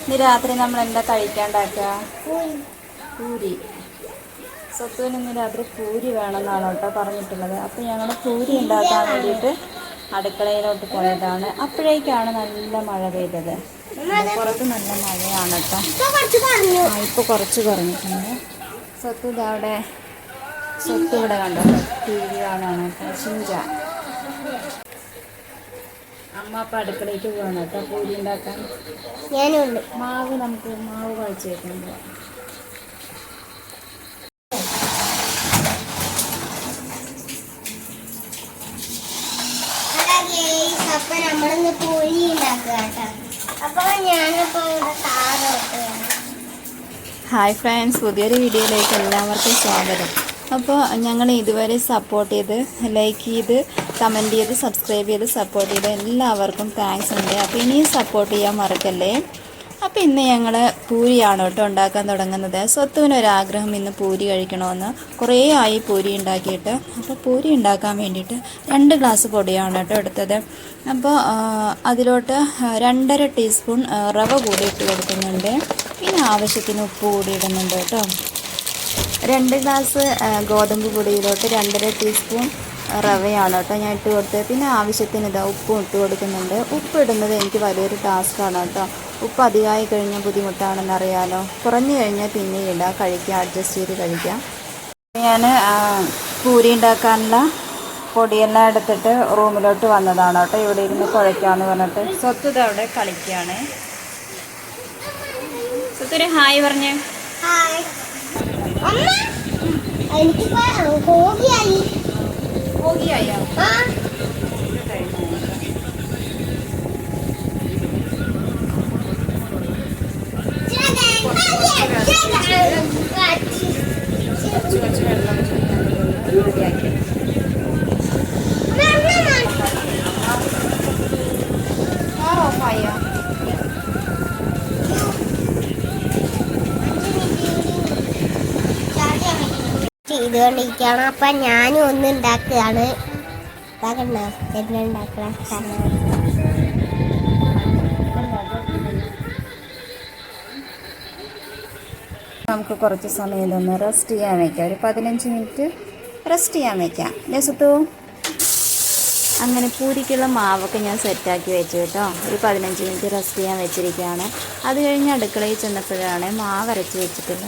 ഇന്ന് രാത്രി നമ്മൾ എന്താ കഴിക്കാണ്ടാക്കുക? പൂരി. സ്വത്തുവിന് ഇന്ന് രാത്രി പൂരി വേണമെന്നാണ് കേട്ടോ പറഞ്ഞിട്ടുള്ളത്. അപ്പോൾ ഞങ്ങൾ പൂരി ഉണ്ടാക്കാൻ വേണ്ടിയിട്ട് അടുക്കളയിലോട്ട് പോയതാണ്. അപ്പോഴേക്കാണ് നല്ല മഴ പെയ്തത്. പുറത്ത് നല്ല മഴയാണ് കേട്ടോ. ഇപ്പോൾ കുറച്ച് കുറഞ്ഞിട്ടുണ്ട്. സ്വത്ത് ഇതവിടെ ഇവിടെ കണ്ടോ ടി വി കാണാണ് കേട്ടോ. ഷിൻജ അമ്മ അപ്പം അടുക്കളയ്ക്ക് പോകണം കേട്ടോ പൂരി ഉണ്ടാക്കാൻ. ഞാനുണ്ട്. നമുക്ക് മാവ് കഴിച്ച് വെക്കാൻ പോവാം. അപ്പൊ നമ്മളിന്ന് പൂരി ഉണ്ടാക്കുക കേട്ടോ. അപ്പൊ ഞാനിപ്പോ ഇവിടെ താറോട്ട്. ഹായ് ഫ്രണ്ട്സ്, പുതിയൊരു വീഡിയോയിലേക്ക് എല്ലാവർക്കും സ്വാഗതം. അപ്പോൾ ഞങ്ങൾ ഇതുവരെ സപ്പോർട്ട് ചെയ്ത് ലൈക്ക് ചെയ്ത് കമൻറ്റ് ചെയ്ത് സബ്സ്ക്രൈബ് ചെയ്ത് സപ്പോർട്ട് ചെയ്ത് എല്ലാവർക്കും താങ്ക്സ് ഉണ്ട്. അപ്പോൾ ഇനിയും സപ്പോർട്ട് ചെയ്യാൻ മറക്കല്ലേ. അപ്പോൾ ഇന്ന് ഞങ്ങൾ പൂരിയാണ് കേട്ടോ ഉണ്ടാക്കാൻ തുടങ്ങുന്നത്. സ്വത്തുവിനൊരാഗ്രഹം ഇന്ന് പൂരി കഴിക്കണമെന്ന്. കുറേ ആയി പൂരി ഉണ്ടാക്കിയിട്ട്. അപ്പോൾ പൂരി ഉണ്ടാക്കാൻ വേണ്ടിയിട്ട് 2 ഗ്ലാസ് പൊടിയാണ് കേട്ടോ എടുത്തത്. അപ്പോൾ അതിലോട്ട് 2.5 ടീസ്പൂൺ റവ കൂടി ഇട്ട് കൊടുക്കുന്നുണ്ട്. പിന്നെ ആവശ്യത്തിന് ഉപ്പ് കൂടി ഇടുന്നുണ്ട് കേട്ടോ. 2 ഗ്ലാസ് ഗോതമ്പ് പൊടിയിലോട്ട് 2.5 ടീസ്പൂൺ റവയാണ് കേട്ടോ ഞാൻ ഇട്ട് കൊടുത്തത്. പിന്നെ ആവശ്യത്തിന് ഉപ്പും ഇട്ട് കൊടുക്കുന്നുണ്ട്. ഉപ്പ് ഇടുന്നത് എനിക്ക് വലിയൊരു ടാസ്ക്കാണ് കേട്ടോ. ഉപ്പ് അധികമായി കഴിഞ്ഞാൽ ബുദ്ധിമുട്ടാണെന്നറിയാലോ. കുറഞ്ഞു കഴിഞ്ഞാൽ പിന്നെ ഇടാം, കഴിക്കാം, അഡ്ജസ്റ്റ് ചെയ്ത് കഴിക്കാം. ഞാൻ പൂരി ഉണ്ടാക്കാനുള്ള പൊടിയെല്ലാം എടുത്തിട്ട് റൂമിലോട്ട് വന്നതാണ് കേട്ടോ. ഇവിടെ ഇരുന്ന് കുഴയ്ക്കാമെന്ന് പറഞ്ഞിട്ട് സ്വത്ത് അവിടെ കളിക്കുകയാണ്. സ്വത്തൊരു ഹായ് പറഞ്ഞേ. ഹായ് അമ്മ. എനിക്കിപ്പോ ഹോഗിയായി. ഹോഗിയായോ? ആ ചെയ്തുകൊണ്ടിരിക്കുകയാണ്. അപ്പൊ ഞാനും ഒന്ന് ഉണ്ടാക്കുകയാണ്. നമുക്ക് കുറച്ച് സമയം ഇതൊന്ന് റെസ്റ്റ് ചെയ്യാൻ വയ്ക്കാം. ഒരു 15 മിനിറ്റ് റെസ്റ്റ് ചെയ്യാൻ വയ്ക്കാം. സുത്തു അങ്ങനെ പൂരിക്കുള്ള മാവൊക്കെ ഞാൻ സെറ്റാക്കി വെച്ചു കേട്ടോ. ഒരു 15 മിനിറ്റ് റെസ്റ്റ് ചെയ്യാൻ വെച്ചിരിക്കുകയാണ്. അത് കഴിഞ്ഞ് അടുക്കളയിൽ ചെന്നപ്പോഴാണ് മാവ് അരച്ച് വെച്ചിട്ടില്ല,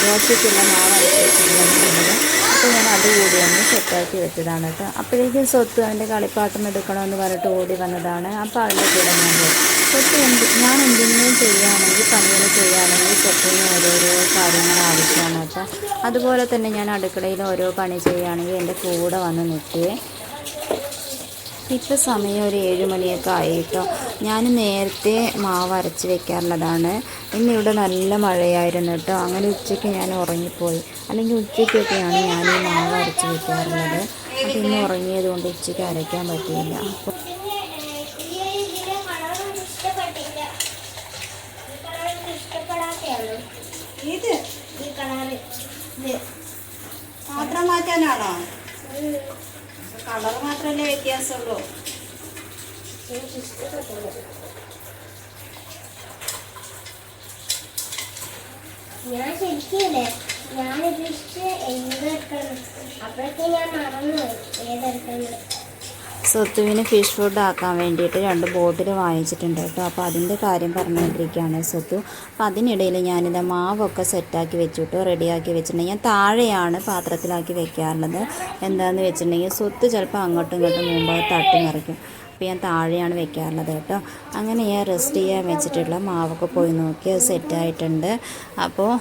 ദോശയ്ക്കുള്ള മാവ് അരച്ച് വെച്ചിട്ടുള്ളത്. അപ്പോൾ ഞാൻ അതുകൂടി ഒന്ന് സെറ്റാക്കി വെച്ചതാണ് കേട്ടോ. അപ്പോഴേക്കും സ്വത്ത് അതിൻ്റെ കളിപ്പാട്ടം എടുക്കണമെന്ന് പറഞ്ഞിട്ട് ഓടി വന്നതാണ്. അപ്പോൾ അതിൻ്റെ കൂടെ ഞാൻ പോയി. സ്വത്ത് ഞാൻ എന്തെങ്കിലും ചെയ്യുകയാണെങ്കിൽ പണികൾ ചെയ്യുകയാണെങ്കിൽ സ്വത്തിന് ഓരോരോ കാര്യങ്ങൾ ആവശ്യമാണ് കേട്ടോ. അതുപോലെ തന്നെ ഞാൻ അടുക്കളയിൽ ഓരോ പണി ചെയ്യുകയാണെങ്കിൽ എൻ്റെ കൂടെ വന്ന് നിൽക്കുകയെ. ഇപ്പോൾ സമയം ഒരു 7 മണിയൊക്കെ ആയി കേട്ടോ. ഞാൻ നേരത്തെ മാവ് അരച്ച് വെക്കാറുള്ളതാണ്. ഇന്നിവിടെ നല്ല മഴയായിരുന്നു കേട്ടോ. അങ്ങനെ ഉച്ചയ്ക്ക് ഞാൻ ഉറങ്ങിപ്പോയി. അല്ലെങ്കിൽ ഉച്ചയ്ക്കൊക്കെയാണ് ഞാൻ ഈ മാവ് അരച്ച് വെക്കാറുള്ളത്. അപ്പോൾ ഇന്ന് ഉറങ്ങിയത് കൊണ്ട് ഉച്ചയ്ക്ക് അരയ്ക്കാൻ പറ്റിയില്ല. അപ്പോൾ പാത്രം മാറ്റാനാണോ? കളർ മാത്രമല്ലേ വ്യത്യാസമുള്ളൂ. ഞാൻ ശരിക്കില്ലേ ഞാനുദ്ദേശിച്ച് എന്തെടുക്കണം. അപ്പോഴൊക്കെ ഞാൻ മറന്നു ഏതെടുക്കണം. സ്വത്തുവിന് ഫിഷ് ഫുഡ് ആക്കാൻ വേണ്ടിയിട്ട് 2 ബോട്ടിൽ വാങ്ങിച്ചിട്ടുണ്ട് കേട്ടോ. അപ്പോൾ അതിൻ്റെ കാര്യം പറഞ്ഞുകൊണ്ടിരിക്കുകയാണ് സ്വത്തു. അപ്പോൾ അതിനിടയിൽ ഞാനിത് മാവൊക്കെ സെറ്റാക്കി വെച്ചിട്ട് റെഡിയാക്കി വെച്ചിട്ടുണ്ടെങ്കിൽ ഞാൻ താഴെയാണ് പാത്രത്തിലാക്കി വെക്കാറുള്ളത്. എന്താണെന്ന് വെച്ചിട്ടുണ്ടെങ്കിൽ സ്വത്ത് ചിലപ്പോൾ അങ്ങോട്ടും ഇങ്ങോട്ടും മുമ്പ് തട്ടി മറിക്കും. അപ്പോൾ ഞാൻ താഴെയാണ് വെക്കാറുള്ളത് കേട്ടോ. അങ്ങനെ ഞാൻ റെസ്റ്റ് ചെയ്യാൻ വെച്ചിട്ടുള്ള മാവൊക്കെ പോയി നോക്കി അത് സെറ്റായിട്ടുണ്ട്. അപ്പോൾ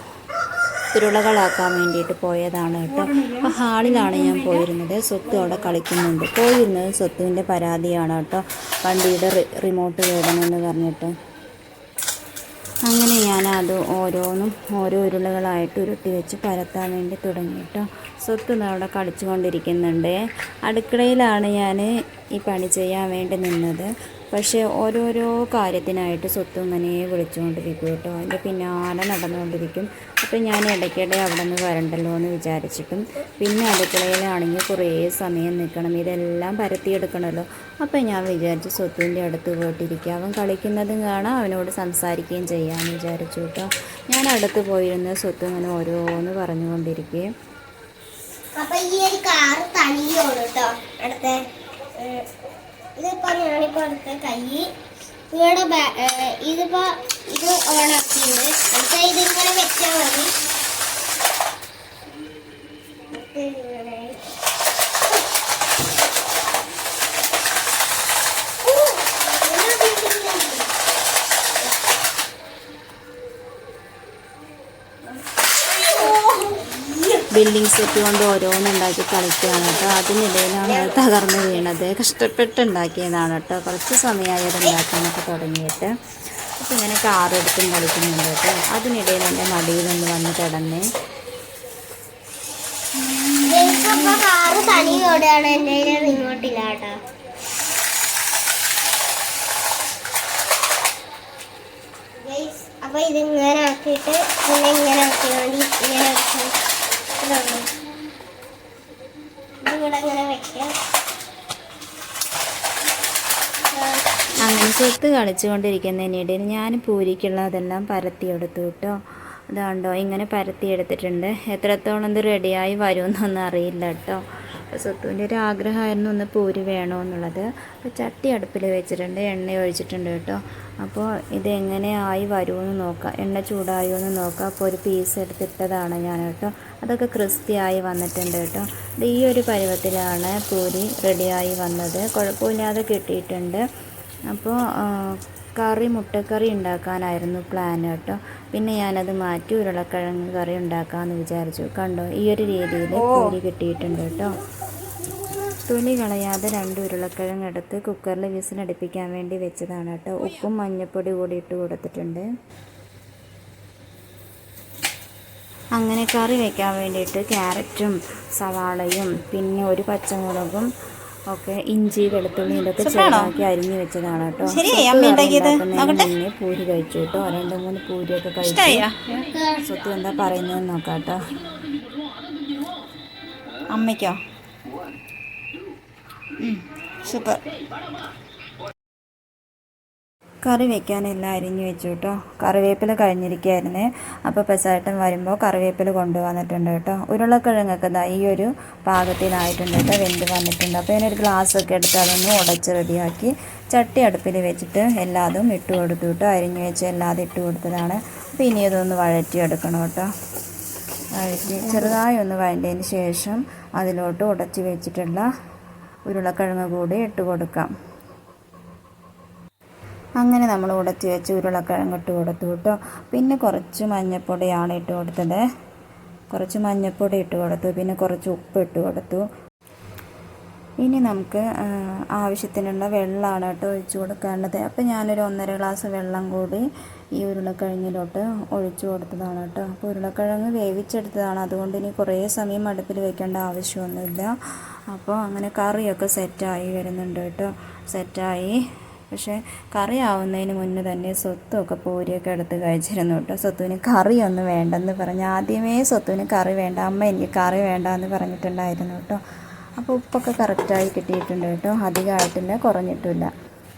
ഉരുളകളാക്കാൻ വേണ്ടിയിട്ട് പോയതാണ് കേട്ടോ. അപ്പോൾ ഹാളിലാണ് ഞാൻ പോയിരുന്നത്. സ്വത്ത് അവിടെ കളിക്കുന്നുണ്ട്. പോയിരുന്നത് സ്വത്തുവിൻ്റെ പരാതിയാണ് കേട്ടോ. വണ്ടിയുടെ റിമോട്ട് വേണമെന്ന് പറഞ്ഞിട്ട്. അങ്ങനെ ഞാൻ ഞാനത് ഓരോന്നും ഓരോ ഉരുളകളായിട്ട് ഉരുട്ടി വെച്ച് പരത്താൻ വേണ്ടി തുടങ്ങി കേട്ടോ. സ്വത്ത് അവിടെ കളിച്ചു കൊണ്ടിരിക്കുന്നുണ്ട്. അടുക്കളയിലാണ് ഞാൻ ഈ പണി ചെയ്യാൻ വേണ്ടി നിന്നത്. പക്ഷേ ഓരോരോ കാര്യത്തിനായിട്ട് സ്വത്ത് ഇങ്ങനെ വിളിച്ചുകൊണ്ടിരിക്കും കേട്ടോ. അതിൻ്റെ പിന്നാലെ നടന്നുകൊണ്ടിരിക്കും. അപ്പം ഞാൻ ഇടയ്ക്കിടെ അവിടെ നിന്ന് വരണ്ടല്ലോ എന്ന് വിചാരിച്ചിട്ടും പിന്നെ അടുക്കളയിലാണെങ്കിൽ കുറേ സമയം നിൽക്കണം, ഇതെല്ലാം പരത്തിയെടുക്കണമല്ലോ. അപ്പം ഞാൻ വിചാരിച്ചു സ്വത്തിൻ്റെ അടുത്ത് പോയിട്ടിരിക്കുക, അവൻ കളിക്കുന്നതും കാണാം, അവനോട് സംസാരിക്കുകയും ചെയ്യാമെന്ന് വിചാരിച്ചു കേട്ടോ. ഞാൻ അടുത്ത് പോയിരുന്ന സ്വത്ത് ഇങ്ങനെ ഓരോന്ന് പറഞ്ഞുകൊണ്ടിരിക്കുകയും അപ്പൊ ഈ ഒരു കാറ് തനിയോട് കേട്ടോ. അടുത്ത ഇതിപ്പോ ഞാനിപ്പോ അടുത്ത കൈ ഇവിടെ ഇതിപ്പോ ഇത് ഓണാക്കിയിട്ടുണ്ട്. അടുത്ത ഇതിങ്ങനെ വെച്ചാൽ മതി. ബിൽഡിംഗ് സെറ്റ് കൊണ്ട് ഓരോന്നുണ്ടാക്കി കളിക്കുകയാണ് കേട്ടോ. അതിനിടയിലാണ് അത് തകർന്ന് വീണത്. കഷ്ടപ്പെട്ടുണ്ടാക്കിയതാണ് കേട്ടോ. കുറച്ച് സമയമായി അത് ഉണ്ടാക്കാനൊക്കെ തുടങ്ങിയിട്ട്. അപ്പോൾ ഇങ്ങനെ കാറെടുത്തും കളിക്കുന്നുണ്ട് കേട്ടോ. അതിനിടയിൽ എൻ്റെ മടിയിലൊന്ന് വന്ന് കിടന്നേ. കാറ് തനിയോടെയാണ് എൻ്റെ റിമോട്ടില്ല കേട്ടോ. അപ്പൊ ഇതിങ്ങനെ ആക്കിയിട്ട് പിന്നെ ഇങ്ങനെ ആക്കിയോണ്ട് ഇങ്ങനെ ഇവിടെ ഇങ്ങനെ വെക്കാം. അങ്ങനെ സ്വത്ത് കളിച്ചുകൊണ്ടിരിക്കുന്നതിനിടയിൽ ഞാൻ പൂരിക്കുള്ളതെല്ലാം പരത്തിയെടുത്തു കേട്ടോ. അതാണ്ടോ ഇങ്ങനെ പരത്തിയെടുത്തിട്ടുണ്ട്. എത്രത്തോളം ഇത് റെഡിയായി വരുമെന്നൊന്നും അറിയില്ല കേട്ടോ. സ്വത്തുവിൻ്റെ ഒരു ആഗ്രഹമായിരുന്നു ഒന്ന് പൂരി വേണമെന്നുള്ളത്. അപ്പോൾ ചട്ടി അടുപ്പിൽ വെച്ചിട്ടുണ്ട്, എണ്ണ ഒഴിച്ചിട്ടുണ്ട് കേട്ടോ. അപ്പോൾ ഇതെങ്ങനെ ആയി വരുമെന്ന് നോക്കാം, എണ്ണ ചൂടായോ എന്ന് നോക്കാം. അപ്പോൾ ഒരു പീസ് എടുത്തിട്ടതാണ് ഞാൻ കേട്ടോ. അതൊക്കെ ക്രിസ്പിയായി വന്നിട്ടുണ്ട് കേട്ടോ. ഇത് ഈ ഒരു പരുവത്തിലാണ് പൂരി റെഡിയായി വന്നത്. കുഴപ്പമില്ലാതെ കിട്ടിയിട്ടുണ്ട്. അപ്പോൾ മുട്ടക്കറി ഉണ്ടാക്കാനായിരുന്നു പ്ലാൻ കേട്ടോ. പിന്നെ ഞാനത് മാറ്റി ഉരുളക്കിഴങ്ങ് കറി ഉണ്ടാക്കാമെന്ന് വിചാരിച്ചു. കണ്ടോ, ഈ ഒരു രീതിയിൽ പൂരി കിട്ടിയിട്ടുണ്ട് കേട്ടോ. തൊലി കളയാതെ 2 ഉരുളക്കിഴങ്ങ് എടുത്ത് കുക്കറിൽ വിസിലടുപ്പിക്കാൻ വേണ്ടി വെച്ചതാണ് കേട്ടോ. ഉപ്പും മഞ്ഞൾപ്പൊടി കൂടി ഇട്ട് കൊടുത്തിട്ടുണ്ട്. അങ്ങനെ കറി വയ്ക്കാൻ വേണ്ടിയിട്ട് ക്യാരറ്റും സവാളയും പിന്നെ ഒരു പച്ചമുളകും ഒക്കെ ഇഞ്ചി വെളുത്തുള്ളി ഇതൊക്കെ ചെറുതാക്കി അരിഞ്ഞു വെച്ചതാണ് കേട്ടോ. പിന്നെ പൂരി കഴിച്ചു കേട്ടോ. 2-3 പൂരിയൊക്കെ കഴിച്ചു. സ്വത്ത് എന്താ പറയുന്നതെന്ന് നോക്കാം കേട്ടോ. അമ്മയ്ക്കോ? സൂപ്പർ. കറി വെക്കാനെല്ലാം അരിഞ്ഞു വെച്ചു കേട്ടോ. കറിവേപ്പില കഴിഞ്ഞിരിക്കുകയായിരുന്നേ. അപ്പോൾ പെസായിട്ടും വരുമ്പോൾ കറിവേപ്പില കൊണ്ടുവന്നിട്ടുണ്ട് കേട്ടോ. ഉരുളക്കിഴങ്ങൊക്കെ ഈ ഒരു പാകത്തിലായിട്ടുണ്ട് കേട്ടോ, വെന്ത് വന്നിട്ടുണ്ട്. അപ്പോൾ ഞാനൊരു ഗ്ലാസ്സൊക്കെ എടുത്ത് അതൊന്ന് ഉടച്ച് റെഡിയാക്കി ചട്ടി അടുപ്പിൽ വെച്ചിട്ട് എല്ലാതും ഇട്ട് കൊടുത്തു കേട്ടോ. അരിഞ്ഞു വെച്ച് എല്ലാതും ഇട്ട് കൊടുത്തതാണ്. അപ്പോൾ ഇനി ഇതൊന്ന് വഴറ്റിയെടുക്കണം കേട്ടോ. വഴറ്റി ചെറുതായി ഒന്ന് വഴറ്റിയതിന് ശേഷം അതിലോട്ട് ഉടച്ച് വെച്ചിട്ടുള്ള ഉരുളക്കിഴങ്ങ് കൂടി ഇട്ട് കൊടുക്കാം. അങ്ങനെ നമ്മൾ ഉടച്ച് വെച്ച് ഉരുളക്കിഴങ്ങ് ഇട്ട് കൊടുത്തു കേട്ടോ. പിന്നെ കുറച്ച് മഞ്ഞൾപ്പൊടിയാണ് ഇട്ട് കൊടുത്തത്. കുറച്ച് മഞ്ഞൾപ്പൊടി ഇട്ട് കൊടുത്തു. പിന്നെ കുറച്ച് ഉപ്പ് ഇട്ട് കൊടുത്തു. ഇനി നമുക്ക് ആവശ്യത്തിനുള്ള വെള്ളമാണ് കേട്ടോ ഒഴിച്ചു കൊടുക്കേണ്ടത്. അപ്പോൾ ഞാനൊരു 1.5 ഗ്ലാസ് വെള്ളം കൂടി ഈ ഉരുളക്കിഴങ്ങിലോട്ട് ഒഴിച്ചു കൊടുത്തതാണ് കേട്ടോ. അപ്പോൾ ഉരുളക്കിഴങ്ങ് വേവിച്ചെടുത്തതാണ്, അതുകൊണ്ട് ഇനി കുറേ സമയം അടുപ്പിൽ വെക്കേണ്ട ആവശ്യമൊന്നുമില്ല. അപ്പോൾ അങ്ങനെ കറിയൊക്കെ സെറ്റായി വരുന്നുണ്ട് കേട്ടോ. സെറ്റായി. പക്ഷേ കറി ആവുന്നതിന് മുന്നേ തന്നെ സ്വത്തുമൊക്കെ പൂരിയൊക്കെ എടുത്ത് കഴിച്ചിരുന്നു കേട്ടോ. സ്വത്തുവിന് കറിയൊന്നും വേണ്ടെന്ന് പറഞ്ഞ് ആദ്യമേ സ്വത്തുവിന് കറി വേണ്ട, അമ്മ എനിക്ക് കറി വേണ്ട എന്ന് പറഞ്ഞിട്ടുണ്ടായിരുന്നു കേട്ടോ. അപ്പോൾ ഉപ്പൊക്കെ കറക്റ്റായി കിട്ടിയിട്ടുണ്ട് കേട്ടോ. അധികമായിട്ടില്ല, കുറഞ്ഞിട്ടില്ല.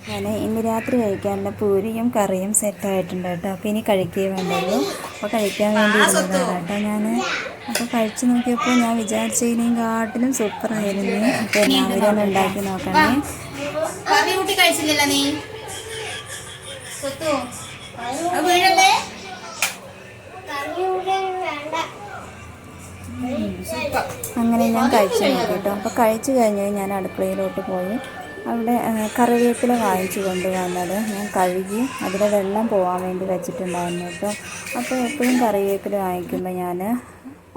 ഞാൻ ഇന്ന് രാത്രി കഴിക്കാനുള്ള പൂരിയും കറിയും സെറ്റായിട്ടുണ്ട് കേട്ടോ. അപ്പോൾ ഇനി കഴിക്കുകയേ വേണ്ടല്ലോ. അപ്പോൾ കഴിക്കാൻ വേണ്ടി ഇരുന്നതാണ് കേട്ടോ ഞാൻ. അപ്പോൾ കഴിച്ച് നോക്കിയപ്പോൾ ഞാൻ വിചാരിച്ചതിനേയും കാട്ടിലും സൂപ്പറായിരുന്നു. അപ്പോൾ എല്ലാവരും ഒന്ന് ഉണ്ടാക്കി നോക്കണേ. കഴിച്ചില്ല നീ അങ്ങനെ ഞാൻ കഴിച്ചു നോക്കി കേട്ടോ. അപ്പോൾ കഴിച്ചു കഴിഞ്ഞ് ഞാൻ അടുക്കളയിലോട്ട് പോയി. അവിടെ കറിവേപ്പില വാങ്ങിച്ചു കൊണ്ടുവന്നത് ഞാൻ കഴുകി അതിലെ വെള്ളം പോകാൻ വേണ്ടി വെച്ചിട്ടുണ്ടായിരുന്നു കേട്ടോ. അപ്പോൾ എപ്പോഴും കറിവേപ്പില വാങ്ങിക്കുമ്പോൾ ഞാൻ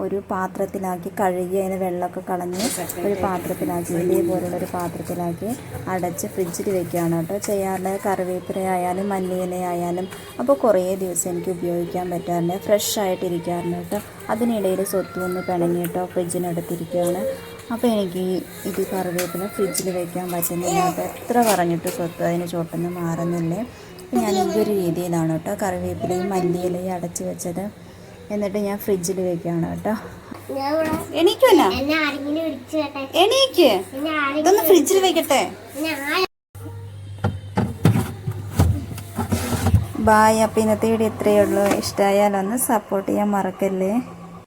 ഒരു പാത്രത്തിലാക്കി കഴുകി അതിന് വെള്ളമൊക്കെ കളഞ്ഞ് ഒരു പാത്രത്തിലാക്കി ഇതേപോലുള്ളൊരു പാത്രത്തിലാക്കി അടച്ച് ഫ്രിഡ്ജിൽ വെക്കുകയാണ് കേട്ടോ ചെയ്യാറുള്ളത്. കറിവേപ്പില ആയാലും മല്ലിയില ആയാലും അപ്പോൾ കുറേ ദിവസം എനിക്ക് ഉപയോഗിക്കാൻ പറ്റാറുണ്ട്, ഫ്രഷ് ആയിട്ടിരിക്കാറുണ്ട് കേട്ടോ. അതിനിടയിൽ സ്വത്ത് ഒന്ന് പിണങ്ങിയിട്ടോ ഫ്രിഡ്ജിനടുത്തിരിക്കുകയാണ്. അപ്പോൾ എനിക്ക് ഇത് കറിവേപ്പില ഫ്രിഡ്ജിൽ വെക്കാൻ പറ്റുന്നില്ല കേട്ടോ. എത്ര പറഞ്ഞിട്ട് സ്വത്ത് അതിന് ചോട്ടൊന്നും മാറുന്നില്ലേ. അപ്പോൾ ഞാൻ ഈ ഒരു രീതിയിലാണ് കേട്ടോ കറിവേപ്പിലയും മല്ലിയിലയും അടച്ച് വെച്ചത്. എന്നിട്ട് ഞാൻ ഫ്രിഡ്ജിൽ വെക്കുകയാണ് കേട്ടോ. എണീക്കുമല്ല, എണീക്ക്, ഇതൊന്ന് ഫ്രിഡ്ജിൽ വെക്കട്ടെ. ബായ്. അപ്പോൾ ഇന്നത്തെ വീഡിയോ ഇത്രയേ ഉള്ളൂ. ഇഷ്ടമായാലൊന്ന് സപ്പോർട്ട് ചെയ്യാൻ മറക്കല്ലേ.